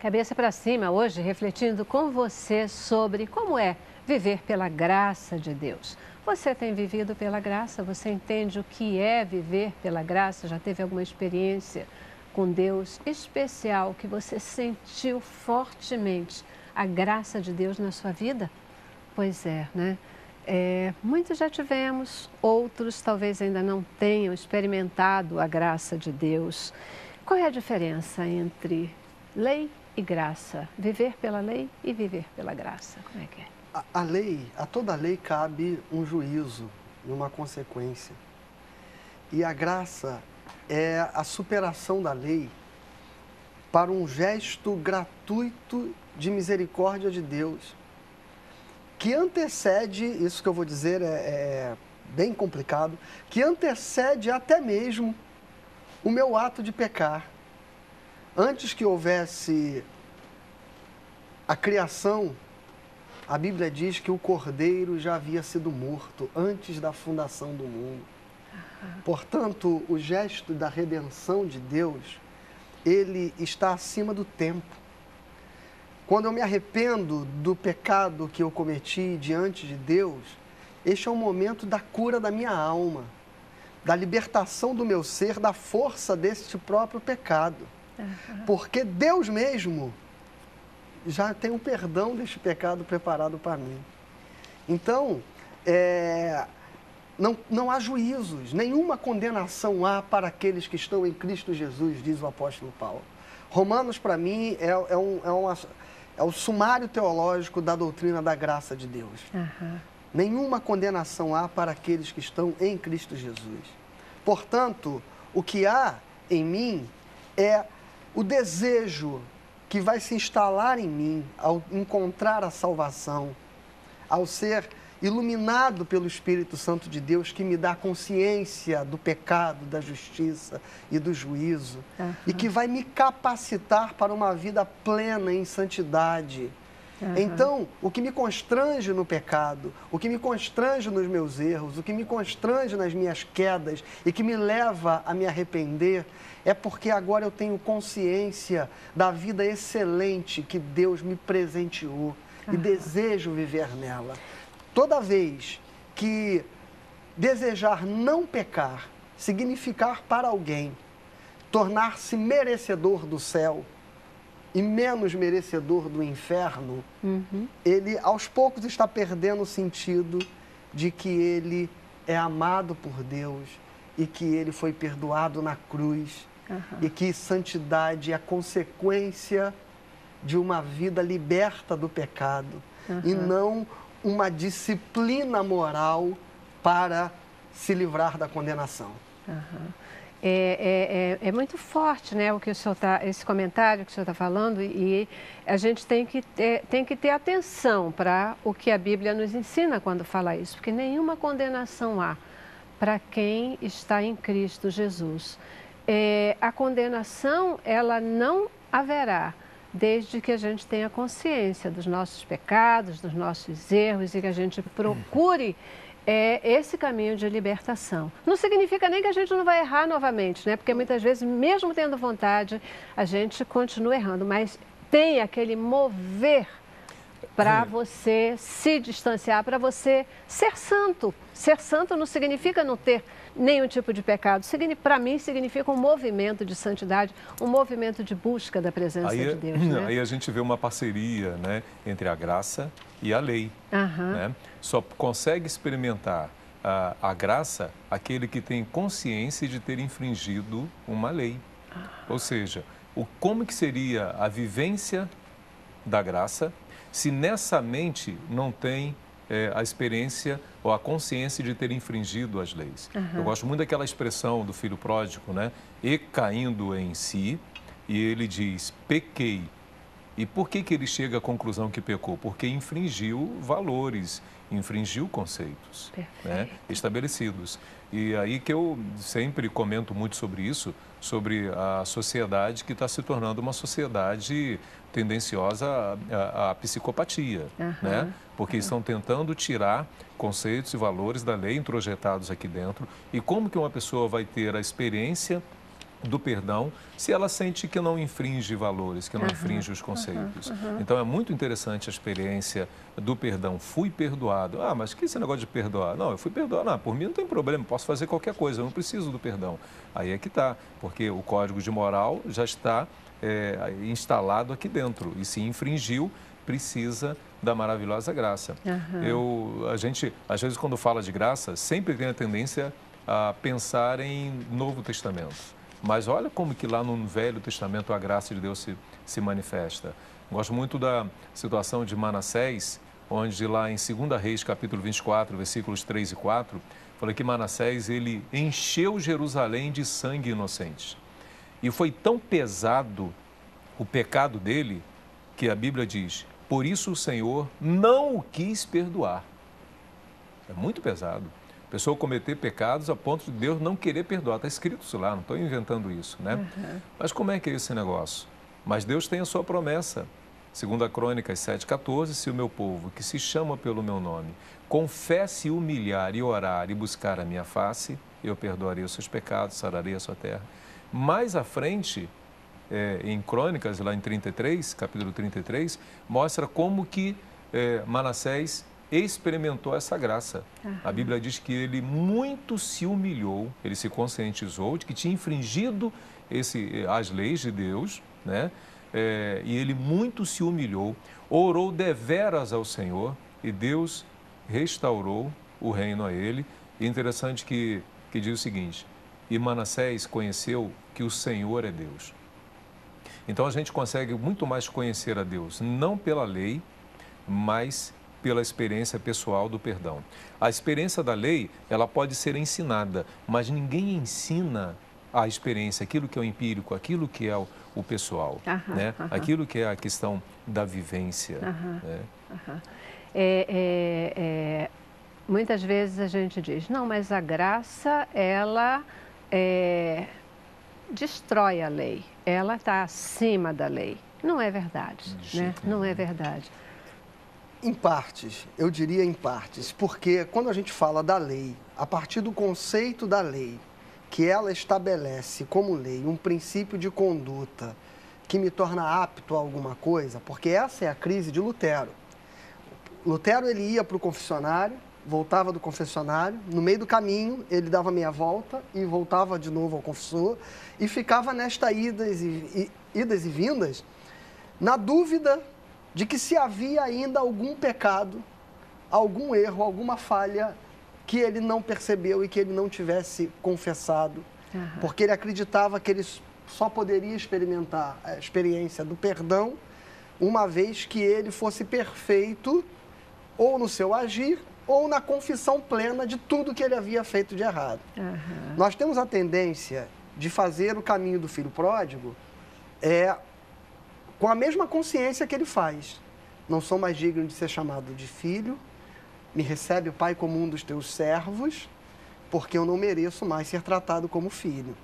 Cabeça para cima hoje, refletindo com você sobre como é viver pela graça de Deus. Você tem vivido pela graça? Você entende o que é viver pela graça? Já teve alguma experiência com Deus especial que você sentiu fortemente a graça de Deus na sua vida? Pois é, né? Muitos já tivemos, outros talvez ainda não tenham experimentado a graça de Deus. Qual é a diferença entre lei e graça? Viver pela lei e viver pela graça? Como é que é? A toda lei cabe um juízo e uma consequência. E a graça é a superação da lei para um gesto gratuito de misericórdia de Deus, que antecede, isso que eu vou dizer é bem complicado, que antecede até mesmo o meu ato de pecar. Antes que houvesse a criação, a Bíblia diz que o Cordeiro já havia sido morto antes da fundação do mundo. Portanto, o gesto da redenção de Deus, ele está acima do tempo. Quando eu me arrependo do pecado que eu cometi diante de Deus, este é um momento da cura da minha alma, da libertação do meu ser, da força deste próprio pecado. Porque Deus mesmo já tem um perdão deste pecado preparado para mim. Então, não há juízos, nenhuma condenação há para aqueles que estão em Cristo Jesus, diz o apóstolo Paulo. Romanos, para mim, é o sumário teológico da doutrina da graça de Deus. Nenhuma condenação há para aqueles que estão em Cristo Jesus. Portanto, o que há em mim é o desejo que vai se instalar em mim ao encontrar a salvação, ao ser iluminado pelo Espírito Santo de Deus, que me dá consciência do pecado, da justiça e do juízo, e que vai me capacitar para uma vida plena em santidade. Então, o que me constrange no pecado, o que me constrange nos meus erros, o que me constrange nas minhas quedas e que me leva a me arrepender, é porque agora eu tenho consciência da vida excelente que Deus me presenteou e desejo viver nela. Toda vez que desejar não pecar significar para alguém tornar-se merecedor do céu e menos merecedor do inferno, ele aos poucos está perdendo o sentido de que ele é amado por Deus e que ele foi perdoado na cruz e que santidade é a consequência de uma vida liberta do pecado e não uma disciplina moral para se livrar da condenação. É muito forte, né, o que o senhor esse comentário que o senhor está falando, e a gente tem que ter atenção para o que a Bíblia nos ensina quando fala isso, porque nenhuma condenação há para quem está em Cristo Jesus. A condenação, ela não haverá, desde que a gente tenha consciência dos nossos pecados, dos nossos erros e que a gente procure esse caminho de libertação. Não significa nem que a gente não vai errar novamente, né? Porque muitas vezes, mesmo tendo vontade, a gente continua errando, mas tem aquele mover para você se distanciar, para você ser santo. Ser santo não significa não ter nenhum tipo de pecado. Para mim, significa um movimento de santidade, um movimento de busca da presença de Deus. Né? Aí a gente vê uma parceria, né, entre a graça e a lei. Né? Só consegue experimentar a graça aquele que tem consciência de ter infringido uma lei. Ou seja, como que seria a vivência da graça se nessa mente não tem a experiência ou a consciência de ter infringido as leis. Eu gosto muito daquela expressão do filho pródigo, né? E caindo em si, e ele diz, pequei. E por que ele chega à conclusão que pecou? Porque infringiu valores, infringiu conceitos, né, estabelecidos. E aí que eu sempre comento muito sobre isso, sobre a sociedade que está se tornando uma sociedade tendenciosa à psicopatia, né? Porque estão tentando tirar conceitos e valores da lei introjetados aqui dentro. E como que uma pessoa vai ter a experiência do perdão se ela sente que não infringe valores, que não infringe os conceitos. Então, é muito interessante a experiência do perdão. Fui perdoado. Ah, mas que esse negócio de perdoar? Não, eu fui perdoado. Não, por mim não tem problema, posso fazer qualquer coisa, eu não preciso do perdão. Aí é que está, porque o código de moral já está instalado aqui dentro. E se infringiu, precisa da maravilhosa graça. A gente, às vezes, quando fala de graça, sempre tem a tendência a pensar em Novo Testamento. Mas olha como que lá no Velho Testamento a graça de Deus se manifesta. Gosto muito da situação de Manassés, onde lá em 2 Reis, capítulo 24, versículos 3 e 4, fala que Manassés, ele encheu Jerusalém de sangue inocente. E foi tão pesado o pecado dele, que a Bíblia diz, por isso o Senhor não o quis perdoar. É muito pesado. A pessoa cometer pecados a ponto de Deus não querer perdoar. Está escrito isso lá, não estou inventando isso, né? Mas como é que é esse negócio? Mas Deus tem a sua promessa. 2 Crônicas 7,14, se o meu povo, que se chama pelo meu nome, confesse, humilhar e orar e buscar a minha face, eu perdoarei os seus pecados, sararei a sua terra. Mais à frente, em Crônicas, lá em 33, capítulo 33, mostra como que Manassés experimentou essa graça. A Bíblia diz que ele muito se humilhou, ele se conscientizou de que tinha infringido as leis de Deus, né? E ele muito se humilhou, orou deveras ao Senhor e Deus restaurou o reino a ele. E interessante que diz o seguinte, e Manassés conheceu que o Senhor é Deus. Então a gente consegue muito mais conhecer a Deus, não pela lei, mas pela experiência pessoal do perdão. A experiência da lei, ela pode ser ensinada, mas ninguém ensina a experiência, aquilo que é o empírico, aquilo que é o pessoal, né? Aquilo que é a questão da vivência. Né? Muitas vezes a gente diz, não, mas a graça, ela destrói a lei, ela está acima da lei. Não é verdade, né? Não é verdade. Em partes, eu diria em partes, porque quando a gente fala da lei, a partir do conceito da lei, que ela estabelece como lei um princípio de conduta que me torna apto a alguma coisa, porque essa é a crise de Lutero. Lutero, ele ia para o confessionário, voltava do confessionário, no meio do caminho ele dava meia volta e voltava de novo ao confessor e ficava nesta idas e vindas, na dúvida de que se havia ainda algum pecado, algum erro, alguma falha que ele não percebeu e que ele não tivesse confessado, porque ele acreditava que ele só poderia experimentar a experiência do perdão uma vez que ele fosse perfeito ou no seu agir ou na confissão plena de tudo que ele havia feito de errado. Nós temos a tendência de fazer o caminho do filho pródigo com a mesma consciência que ele faz. Não sou mais digno de ser chamado de filho, me recebe o Pai como um dos teus servos, porque eu não mereço mais ser tratado como filho.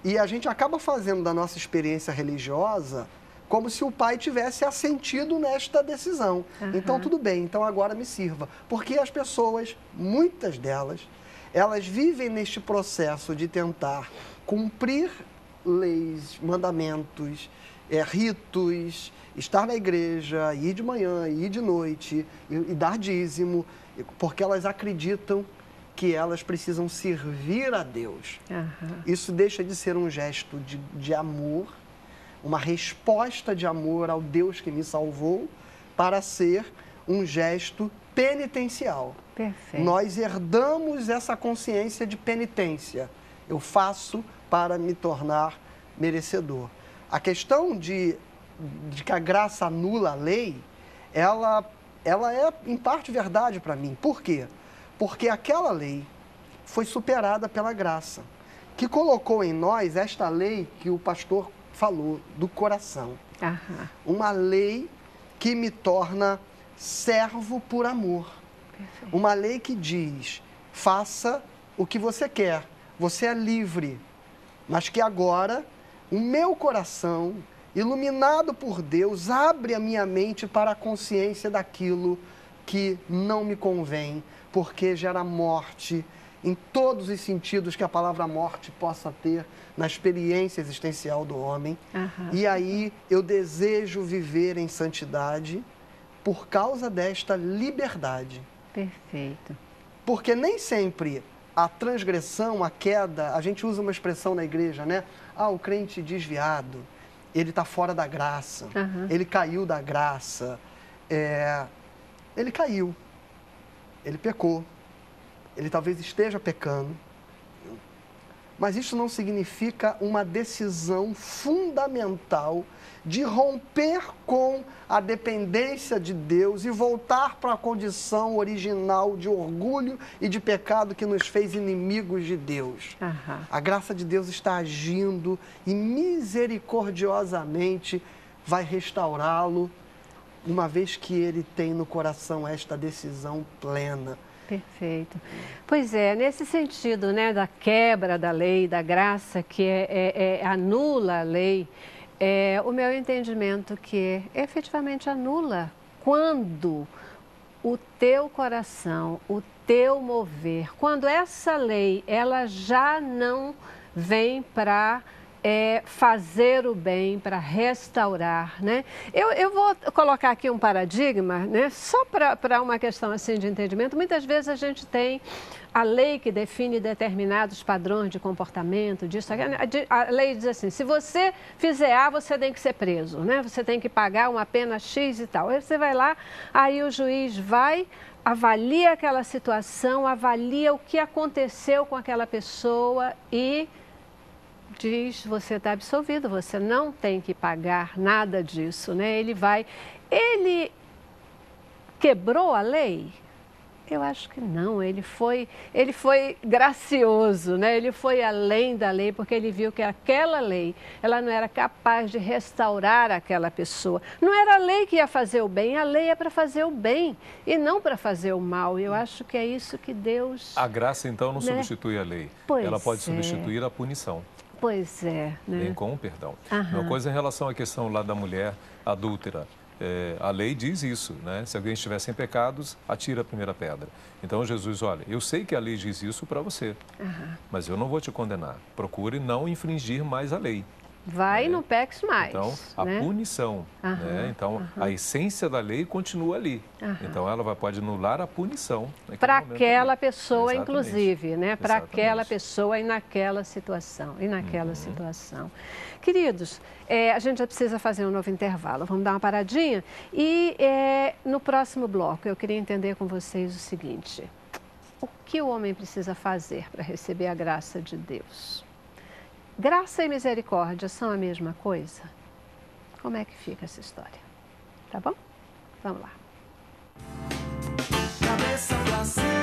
E a gente acaba fazendo da nossa experiência religiosa como se o pai tivesse assentido nesta decisão. Então, tudo bem, então agora me sirva. Porque as pessoas, muitas delas, elas vivem neste processo de tentar cumprir leis, mandamentos, ritos, estar na igreja, ir de manhã, ir de noite, e dar dízimo, porque elas acreditam que elas precisam servir a Deus. Isso deixa de ser um gesto de amor, uma resposta de amor ao Deus que me salvou, para ser um gesto penitencial. Perfeito. Nós herdamos essa consciência de penitência. Eu faço para me tornar merecedor. A questão de que a graça anula a lei, ela é em parte verdade para mim. Por quê? Porque aquela lei foi superada pela graça, que colocou em nós esta lei que o pastor falou, do coração. Uma lei que me torna servo por amor. Perfeito. Uma lei que diz, faça o que você quer, você é livre, mas que agora o meu coração, iluminado por Deus, abre a minha mente para a consciência daquilo que não me convém, porque gera morte em todos os sentidos que a palavra morte possa ter na experiência existencial do homem. E aí eu desejo viver em santidade por causa desta liberdade. Perfeito. Porque nem sempre a transgressão, a queda, a gente usa uma expressão na igreja, né? Ah, o crente desviado, ele está fora da graça, ele caiu da graça, ele caiu, ele pecou, ele talvez esteja pecando, mas isso não significa uma decisão fundamental de romper com a dependência de Deus e voltar para a condição original de orgulho e de pecado que nos fez inimigos de Deus. A graça de Deus está agindo e misericordiosamente vai restaurá-lo, uma vez que ele tem no coração esta decisão plena. Perfeito. Pois é, nesse sentido, né, da quebra da lei, da graça que anula a lei, o meu entendimento que efetivamente anula quando o teu coração, o teu mover, quando essa lei ela já não vem para fazer o bem, para restaurar, né? Eu vou colocar aqui um paradigma, né? Só para uma questão assim de entendimento. Muitas vezes a gente tem a lei que define determinados padrões de comportamento, disso, a lei diz assim, se você fizer A, você tem que ser preso, né? Você tem que pagar uma pena X e tal. Aí você vai lá, aí o juiz vai, avalia aquela situação, avalia o que aconteceu com aquela pessoa e diz, você está absolvido, você não tem que pagar nada disso, né? Ele quebrou a lei? Eu acho que não, ele foi gracioso, né? Ele foi além da lei, porque ele viu que aquela lei, ela não era capaz de restaurar aquela pessoa. Não era a lei que ia fazer o bem, a lei é para fazer o bem e não para fazer o mal. Eu acho que é isso que Deus... A graça, então, não substitui a lei. Pois ela pode substituir a punição. Pois é, né? Bem com o perdão. Uma coisa em relação à questão lá da mulher adúltera. A lei diz isso, né? Se alguém estiver sem pecados, atira a primeira pedra. Então Jesus, olha, eu sei que a lei diz isso para você, mas eu não vou te condenar. Procure não infringir mais a lei. Vai e não peques mais. Então, a punição, né? Então, a essência da lei continua ali. Então, ela pode anular a punição. Para aquela pessoa, inclusive, né? Para aquela pessoa e naquela situação. Queridos, a gente já precisa fazer um novo intervalo. Vamos dar uma paradinha. E no próximo bloco, eu queria entender com vocês o seguinte. O que o homem precisa fazer para receber a graça de Deus? Graça e misericórdia são a mesma coisa? Como é que fica essa história? Tá bom? Vamos lá. Cabeça pra cima.